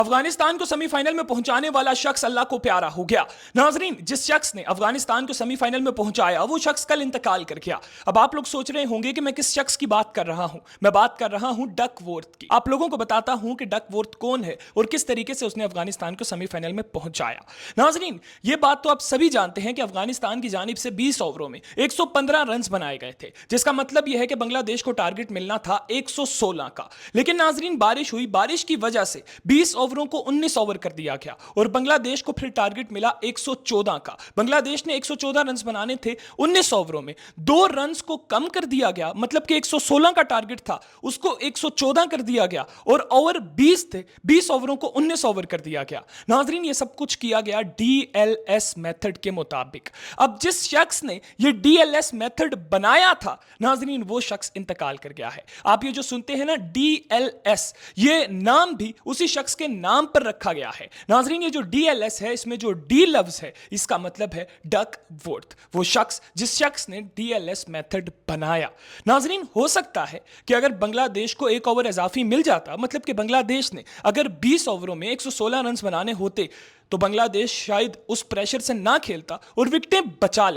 अफगानिस्तान को सेमीफाइनल में पहुंचाने वाला शख्स अल्लाह को प्यारा हो गया। नाजरीन, जिस शख्स ने अफगानिस्तान को सेमीफाइनल में पहुंचाया वो शख्स कल इंतकाल कर गया। अब आप लोग सोच रहे होंगे कि मैं किस शख्स की बात कर रहा हूं। मैं बात कर रहा हूं डकवर्थ की। आप लोगों को बताता हूं कि डकवर्थ कौन है और किस तरीके से उसने अफगानिस्तान को सेमीफाइनल में पहुंचाया। नाजरीन, ये बात तो आप सभी जानते हैं कि अफगानिस्तान की जानिब से 20 ओवरों में 115 रन बनाए गए थे, जिसका मतलब यह है कि बांग्लादेश को टारगेट मिलना था 116 का। लेकिन नाजरीन, बारिश हुई, बारिश की वजह से 20 ओवरों को 19 ओवर कर दिया गया और बांग्लादेश को फिर टारगेट मिला 114 का। बांग्लादेश ने 114 रन बनाने थे 19 ओवरों में, 2 रन को कम कर दिया गया, मतलब कि 116 का टारगेट था उसको 114 कर दिया गया और ओवर 20 थे, 20 ओवरों को 19 ओवर कर दिया गया। नाजरीन, ये सब कुछ किया गया डीएलएस मेथड के मुताबिक। अब जिस शख्स ने ये डीएलएस मेथड बनाया था नाजरीन, वो शख्स इंतकाल कर गया है। आप ये जो सुनते हैं ना डीएलएस, ये नाम भी उसी शख्स के नाम पर रखा गया है। नाजरीन, ये जो डीएलएस है, इसमें जो डी लफ्ज है इसका मतलब है डकवर्थ, वो शख्स जिस शख्स ने डीएलएस मेथड बनाया। नाजरीन, हो सकता है कि अगर बांग्लादेश को एक ओवर इजाफी मिल जाता, मतलब कि बांग्लादेश ने अगर 20 ओवरों में 116 रन बनाने होते तो बांग्लादेश शायद उस प्रेशर से ना खेलता और विकेटें बचा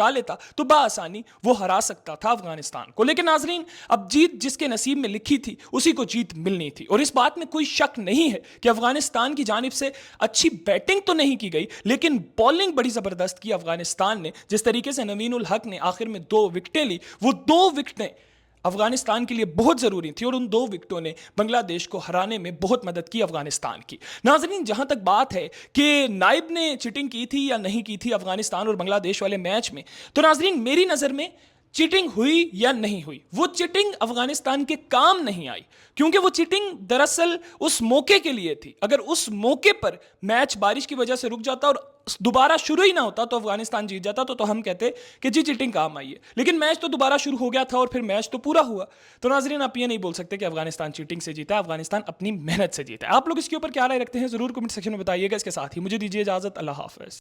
लेता तो बाआसानी वो हरा सकता था अफगानिस्तान को। लेकिन नाजरीन, अब जीत जिसके नसीब में लिखी थी उसी को जीत मिलनी थी और इस बात में कोई शक नहीं है कि अफगानिस्तान की जानिब से अच्छी बैटिंग तो नहीं की गई, लेकिन बॉलिंग बड़ी जबरदस्त की अफगानिस्तान ने। जिस तरीके से नवीन उल हक ने आखिर में 2 विकेटें ली, वो 2 विकेटें अफगानिस्तान के लिए बहुत जरूरी थी और उन 2 विकेटों ने बांग्लादेश को हराने में बहुत मदद की अफगानिस्तान की। नाजरीन, जहां तक बात है कि नाइब ने चीटिंग की थी या नहीं की थी अफगानिस्तान और बांग्लादेश वाले मैच में, तो नाजरीन मेरी नजर में चीटिंग हुई या नहीं हुई, वो चीटिंग अफगानिस्तान के काम नहीं आई, क्योंकि वो चीटिंग दरअसल उस मौके के लिए थी। अगर उस मौके पर मैच बारिश की वजह से रुक जाता और दोबारा शुरू ही ना होता तो अफगानिस्तान जीत जाता, तो हम कहते कि जी चीटिंग काम आई है। लेकिन मैच तो दोबारा शुरू हो गया था और फिर मैच तो पूरा हुआ। तो नाजरीन, आप ये नहीं बोल सकते कि अफगानिस्तान चीटिंग से जीता है, अफगानिस्तान अपनी मेहनत से जीता है। आप लोग इसके ऊपर क्या राय रखते हैं जरूर कमेंट सेक्शन में बताइएगा। इसके साथ ही मुझे दीजिए इजाजत। अल्लाह हाफिज।